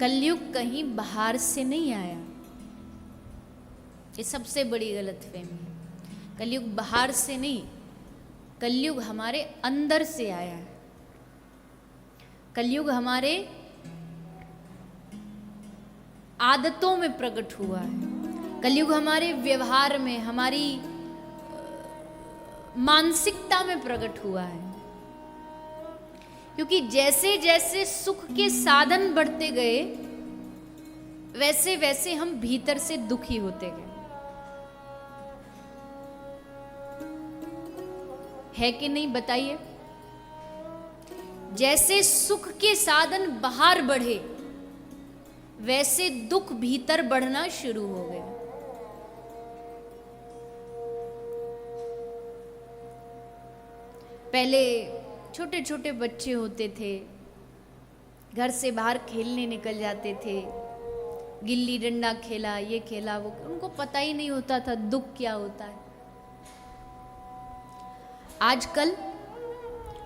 कलयुग कहीं बाहर से नहीं आया। ये सबसे बड़ी गलतफहमी है। कलयुग बाहर से नहीं, कलयुग हमारे अंदर से आया है। कलयुग हमारे आदतों में प्रकट हुआ है। कलयुग हमारे व्यवहार में, हमारी मानसिकता में प्रकट हुआ है। क्योंकि जैसे जैसे सुख के साधन बढ़ते गए, वैसे वैसे हम भीतर से दुखी होते गए। है कि नहीं बताइए? जैसे सुख के साधन बाहर बढ़े, वैसे दुख भीतर बढ़ना शुरू हो गया। पहले छोटे छोटे बच्चे होते थे, घर से बाहर खेलने निकल जाते थे, गिल्ली डंडा खेला, ये खेला, वो, उनको पता ही नहीं होता था दुख क्या होता है।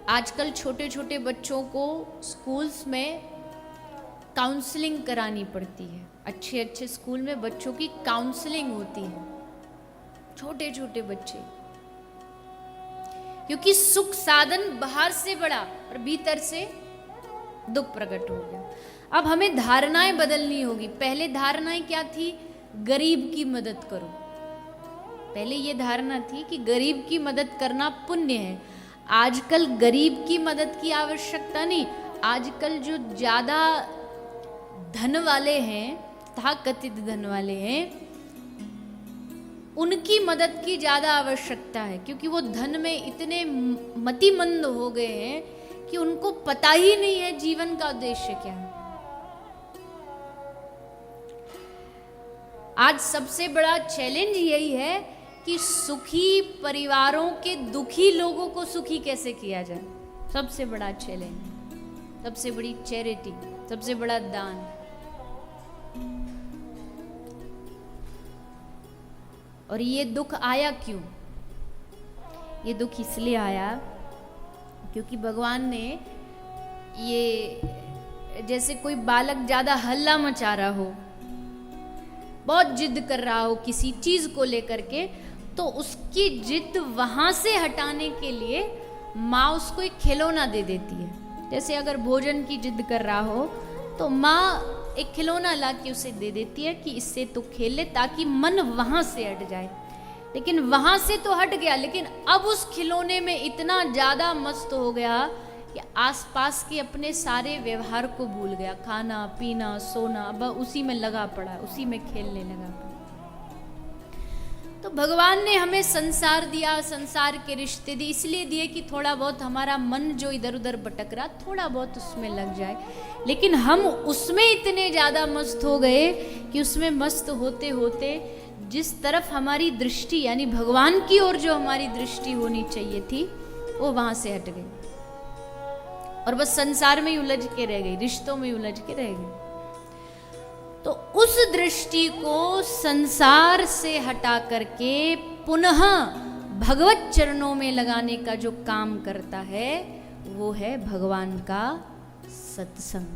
आजकल छोटे छोटे बच्चों को स्कूल्स में काउंसलिंग करानी पड़ती है। अच्छे अच्छे स्कूल में बच्चों की काउंसलिंग होती है, छोटे छोटे बच्चे, क्योंकि सुख साधन बाहर से बढ़ा और भीतर से दुख प्रकट हो गया। अब हमें धारणाएं बदलनी होगी। पहले धारणाएं क्या थी? गरीब की मदद करो। पहले ये धारणा थी कि गरीब की मदद करना पुण्य है। आजकल गरीब की मदद की आवश्यकता नहीं। आजकल जो ज्यादा धन वाले हैं, तथाकथित धन वाले हैं, उनकी मदद की ज्यादा आवश्यकता है, क्योंकि वो धन में इतने मतिमंद हो गए हैं कि उनको पता ही नहीं है जीवन का उद्देश्य क्या है। आज सबसे बड़ा चैलेंज यही है कि सुखी परिवारों के दुखी लोगों को सुखी कैसे किया जाए। सबसे बड़ा चैलेंज, सबसे बड़ी चैरिटी, सबसे बड़ा दान। और ये दुख आया क्यों? ये दुख इसलिए आया क्योंकि भगवान ने ये, जैसे कोई बालक ज्यादा हल्ला मचा रहा हो, बहुत जिद कर रहा हो किसी चीज को लेकर के, तो उसकी जिद वहां से हटाने के लिए माँ उसको एक खिलौना दे देती है। जैसे अगर भोजन की जिद कर रहा हो तो माँ एक खिलौना ला के उसे दे देती है कि इससे तो खेल ले, ताकि मन वहां से हट जाए। लेकिन वहां से तो हट गया, लेकिन अब उस खिलौने में इतना ज्यादा मस्त हो गया कि आसपास के अपने सारे व्यवहार को भूल गया। खाना पीना सोना, अब उसी में लगा पड़ा, उसी में खेलने लगा पड़ा। तो भगवान ने हमें संसार दिया, संसार के रिश्ते दिए, इसलिए दिए कि थोड़ा बहुत हमारा मन जो इधर उधर भटक रहा, थोड़ा बहुत उसमें लग जाए। लेकिन हम उसमें इतने ज़्यादा मस्त हो गए कि उसमें मस्त होते होते जिस तरफ हमारी दृष्टि, यानी भगवान की ओर जो हमारी दृष्टि होनी चाहिए थी, वो वहाँ से हट गई और बस संसार में ही उलझ के रह गई, रिश्तों में उलझ के रह गई। तो उस दृष्टि को संसार से हटा करके पुनः भगवत चरणों में लगाने का जो काम करता है, वो है भगवान का सत्संग।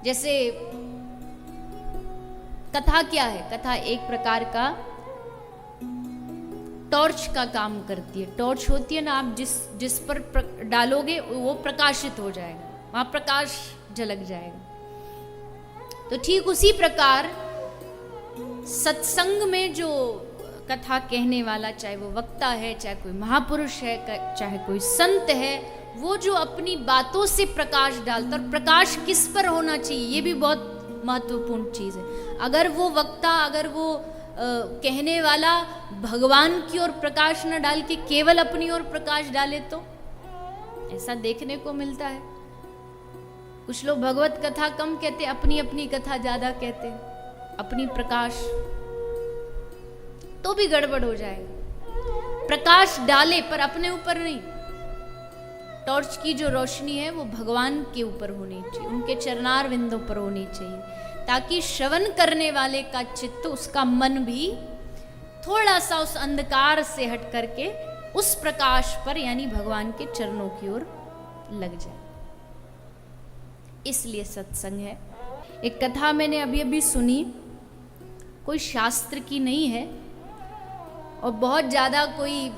जैसे कथा क्या है? कथा एक प्रकार का टॉर्च का काम करती है। टॉर्च होती है ना, आप जिस पर डालोगे वो प्रकाशित हो जाएगा, वहां प्रकाश झलक जाएगा। तो ठीक उसी प्रकार सत्संग में जो कथा कहने वाला, चाहे वो वक्ता है, चाहे कोई महापुरुष है, चाहे कोई संत है, वो जो अपनी बातों से प्रकाश डालता, और प्रकाश किस पर होना चाहिए, ये भी बहुत महत्वपूर्ण चीज है। अगर वो वक्ता, अगर वो कहने वाला भगवान की ओर प्रकाश न डाल के केवल अपनी ओर प्रकाश डाले, तो ऐसा देखने को मिलता है। कुछ लोग भगवत कथा कम कहते, अपनी अपनी कथा ज्यादा कहते, अपनी प्रकाश, तो भी गड़बड़ हो जाएगा। प्रकाश डाले पर अपने ऊपर नहीं। टॉर्च की जो रोशनी है वो भगवान के ऊपर होनी चाहिए, उनके चरणार विंदों पर होनी चाहिए, ताकि श्रवण करने वाले का चित्त, उसका मन भी थोड़ा सा उस अंधकार से हट करके उस प्रकाश पर, यानी भगवान के चरणों की ओर लग जाए। इसलिए सत्संग है। एक कथा मैंने अभी अभी सुनी, कोई शास्त्र की नहीं है और बहुत ज़्यादा कोई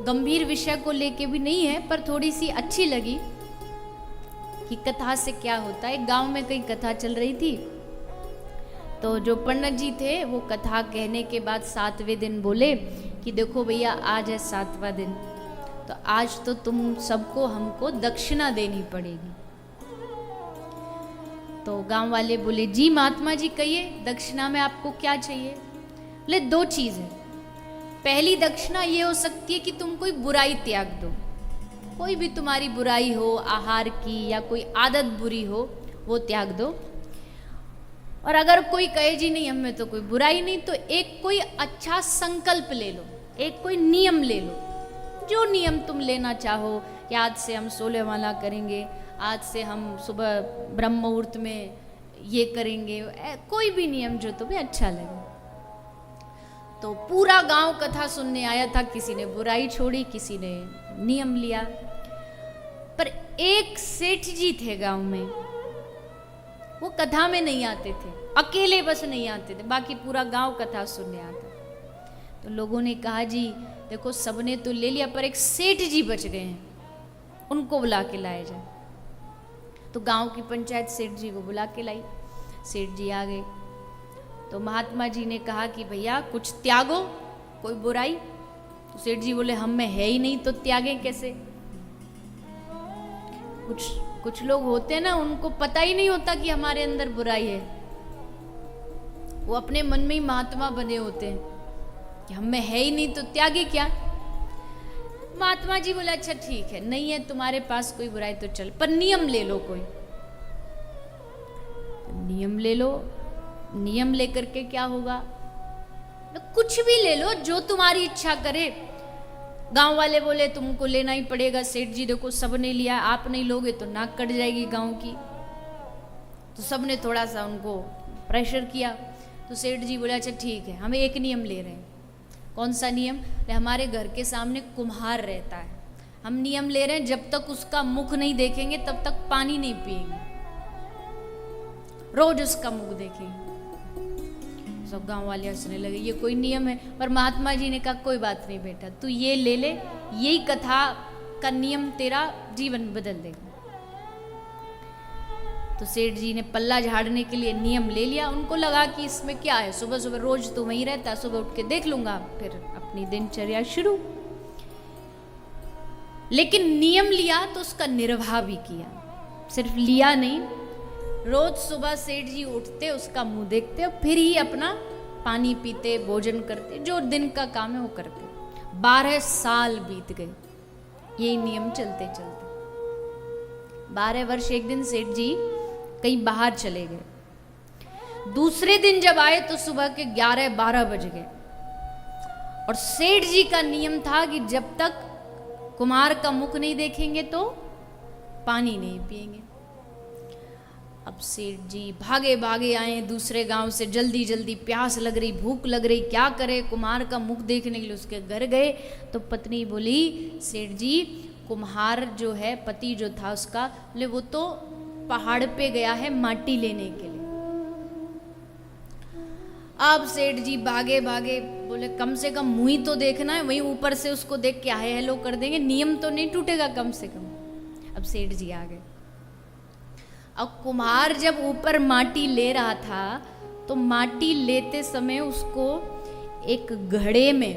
गंभीर विषय को लेके भी नहीं है, पर थोड़ी सी अच्छी लगी कि कथा से क्या होता है। एक गांव में कई कथा चल रही थी, तो जो पंडित जी थे वो कथा कहने के बाद 7वें दिन बोले कि देखो भैया आज है 7वां दिन, तो आज तो तुम सबको हमको दक्षिणा देनी पड़ेगी। तो गांव वाले बोले जी महात्मा जी कहिए दक्षिणा में आपको क्या चाहिए? बोले 2 चीज़ है। पहली दक्षिणा ये हो सकती है कि तुम कोई बुराई त्याग दो, कोई भी तुम्हारी बुराई हो, आहार की या कोई आदत बुरी हो वो त्याग दो। और अगर कोई कहे जी नहीं हमें तो कोई बुराई नहीं, तो एक कोई अच्छा संकल्प ले लो, एक कोई नियम ले लो, जो नियम तुम लेना चाहो कि आज से हम 16 माला करेंगे, आज से हम सुबह ब्रह्म मुहूर्त में ये करेंगे, कोई भी नियम जो तुम्हें अच्छा लगे। तो पूरा गांव कथा सुनने आया था, किसी ने बुराई छोड़ी, किसी ने नियम लिया। पर एक सेठ जी थे गांव में, वो कथा में नहीं आते थे, अकेले बस नहीं आते थे, बाकी पूरा गांव कथा सुनने आता। तो लोगों ने कहा जी देखो सबने तो ले लिया पर एक सेठ जी बच गए हैं, उनको बुला के लाया जाए। तो गांव की पंचायत सेठ जी को बुला के लाई। सेठ जी आ गए तो महात्मा जी ने कहा कि भैया कुछ त्यागो, कोई बुराई। तो सेठ जी बोले हम में है ही नहीं तो त्यागें कैसे? कुछ लोग होते हैं ना, उनको पता ही नहीं होता कि हमारे अंदर बुराई है, वो अपने मन में ही महात्मा बने होते हैं कि हम में है ही नहीं तो त्यागे क्या। महात्मा जी बोले अच्छा ठीक है, नहीं है तुम्हारे पास कोई बुराई तो चल, पर नियम ले लो कोई। नियम ले लो, नियम लेकर के क्या होगा? कुछ भी ले लो जो तुम्हारी इच्छा करे। गांव वाले बोले तुमको लेना ही पड़ेगा, सेठ जी देखो सबने लिया, आप नहीं लोगे तो नाक कट जाएगी गांव की। तो सबने थोड़ा सा उनको प्रेशर किया। तो सेठ जी बोले अच्छा ठीक है, हम एक नियम ले रहे हैं। कौन सा नियम? हमारे घर के सामने कुम्हार रहता है, हम नियम ले रहे हैं जब तक उसका मुख नहीं देखेंगे तब तक पानी नहीं पिएंगे, रोज उसका मुख देखेंगे। सब गांव वाले हंसने लगे, ये कोई नियम है? पर महात्मा जी ने कहा कोई बात नहीं बेटा, तू ये ले ले, यही कथा का नियम तेरा जीवन बदल देगा। तो सेठ जी ने पल्ला झाड़ने के लिए नियम ले लिया। उनको लगा कि इसमें क्या है, सुबह सुबह रोज तो वहीं रहता, सुबह उठ के देख लूंगा, फिर अपनी दिनचर्या शुरू। लेकिन नियम लिया तो उसका निर्वाह भी किया, सिर्फ लिया नहीं, रोज सुबह सेठ जी उठते, उसका मुंह देखते और फिर ही अपना पानी पीते, भोजन करते, जो दिन का काम है वो करते। 12 साल बीत गए यही नियम चलते चलते। 12 वर्ष। एक दिन सेठ जी कहीं बाहर चले गए। दूसरे दिन जब आए तो सुबह के 11-12 बज गए और सेठ जी का नियम था कि जब तक कुम्हार का मुख नहीं देखेंगे तो पानी नहीं पिएंगे। अब सेठ जी भागे भागे आए दूसरे गांव से, जल्दी जल्दी, प्यास लग रही, भूख लग रही, क्या करे? कुम्हार का मुख देखने के लिए उसके घर गए तो पत्नी बोली सेठ जी कुम्हार जो है, पति जो था उसका, बोले वो तो पहाड़ पे गया है माटी लेने के लिए। अब सेठ जी भागे भागे, बोले कम से कम मुंह ही तो देखना है, वहीं ऊपर से उसको देख के हाय हेलो कर देंगे, नियम तो नहीं टूटेगा कम से कम। अब सेठ जी आ गए। अब कुम्हार जब ऊपर माटी ले रहा था तो माटी लेते समय उसको एक घड़े में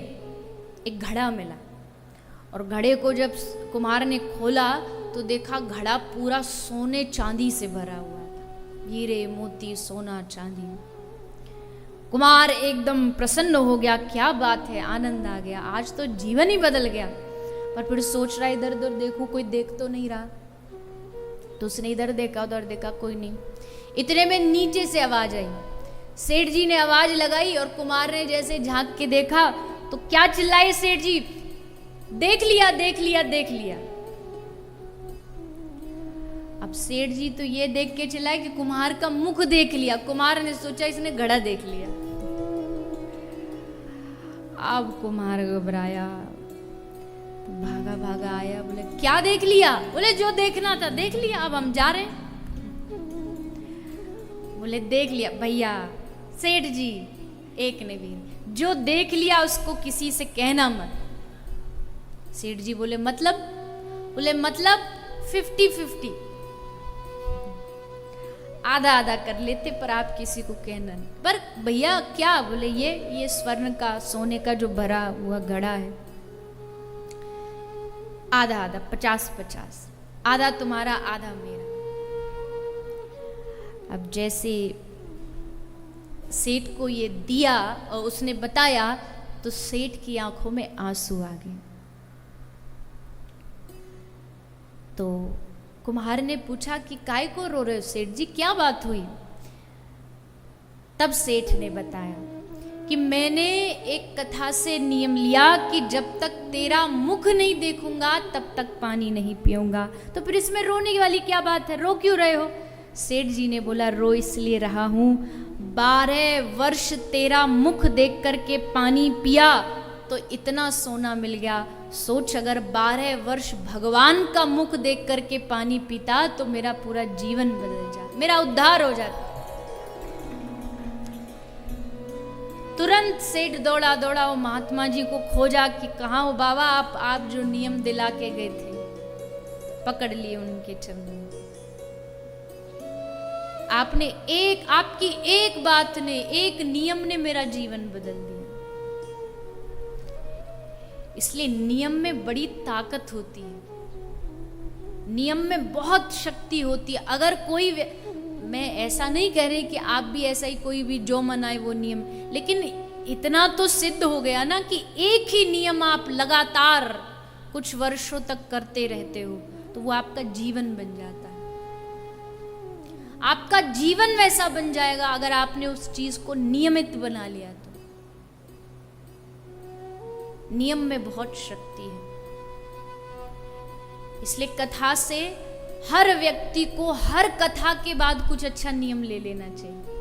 एक घड़ा मिला और घड़े को जब कुम्हार ने खोला तो देखा घड़ा पूरा सोने चांदी से भरा हुआ था, हीरे मोती सोना चांदी। कुम्हार एकदम प्रसन्न हो गया, क्या बात है, आनंद आ गया, आज तो जीवन ही बदल गया। पर फिर सोच रहा इधर उधर देखूं, कोई देख तो नहीं रहा। तो उसने इधर देखा उधर देखा, कोई नहीं। इतने में नीचे से आवाज आई, सेठ जी ने आवाज लगाई और कुम्हार ने जैसे झांक के देखा तो क्या चिल्लाए सेठ जी, देख लिया देख लिया देख लिया। अब सेठ जी तो ये देख के चिल्लाए कि कुम्हार का मुख देख लिया। कुम्हार ने सोचा इसने घड़ा देख लिया। अब कुम्हार घबराया, भागा भागा आया, बोले क्या देख लिया? बोले जो देखना था देख लिया, अब हम जा रहे हैं। बोले देख लिया भैया, सेठ जी एक ने भी, जो देख लिया उसको किसी से कहना मत। सेठ जी बोले मतलब? बोले मतलब 50-50, आधा आधा कर लेते, पर आप किसी को कहना नहीं। पर भैया क्या? बोले ये स्वर्ण का, सोने का जो भरा हुआ घड़ा है, आधा आधा 50-50, आधा तुम्हारा आधा मेरा। अब जैसे सेठ को ये दिया और उसने बताया, तो सेठ की आंखों में आंसू आ गए। तो कुम्हार ने पूछा कि काय को रो रहे हो सेठ जी, क्या बात हुई? तब सेठ ने बताया कि मैंने एक कथा से नियम लिया कि जब तक तेरा मुख नहीं देखूंगा तब तक पानी नहीं पीऊंगा। तो फिर इसमें रोने वाली क्या बात है, रो क्यों रहे हो? सेठ जी ने बोला रो इसलिए रहा हूं, 12 वर्ष तेरा मुख देख करके पानी पिया तो इतना सोना मिल गया। सोच अगर 12 वर्ष भगवान का मुख देख करके पानी पीता तो मेरा पूरा जीवन बदल जाता, मेरा उद्धार हो जाता। तुरंत सेठ दौड़ा दौड़ा वो महात्मा जी को खोजा कि कहाँ हो बाबा, आप जो नियम दिला के गए थे। पकड़ लिए उनके चरणों। आपकी एक बात ने, एक नियम ने मेरा जीवन बदल दिया। इसलिए नियम में बड़ी ताकत होती है, नियम में बहुत शक्ति होती है। अगर कोई, मैं ऐसा नहीं कह रही कि आप भी ऐसा ही कोई भी जो मनाए वो नियम, लेकिन इतना तो सिद्ध हो गया ना कि एक ही नियम आप लगातार कुछ वर्षों तक करते रहते हो तो वो आपका जीवन बन जाता है। आपका जीवन वैसा बन जाएगा अगर आपने उस चीज को नियमित बना लिया तो। नियम में बहुत शक्ति है। इसलिए कथा से हर व्यक्ति को हर कथा के बाद कुछ अच्छा नियम ले लेना चाहिए।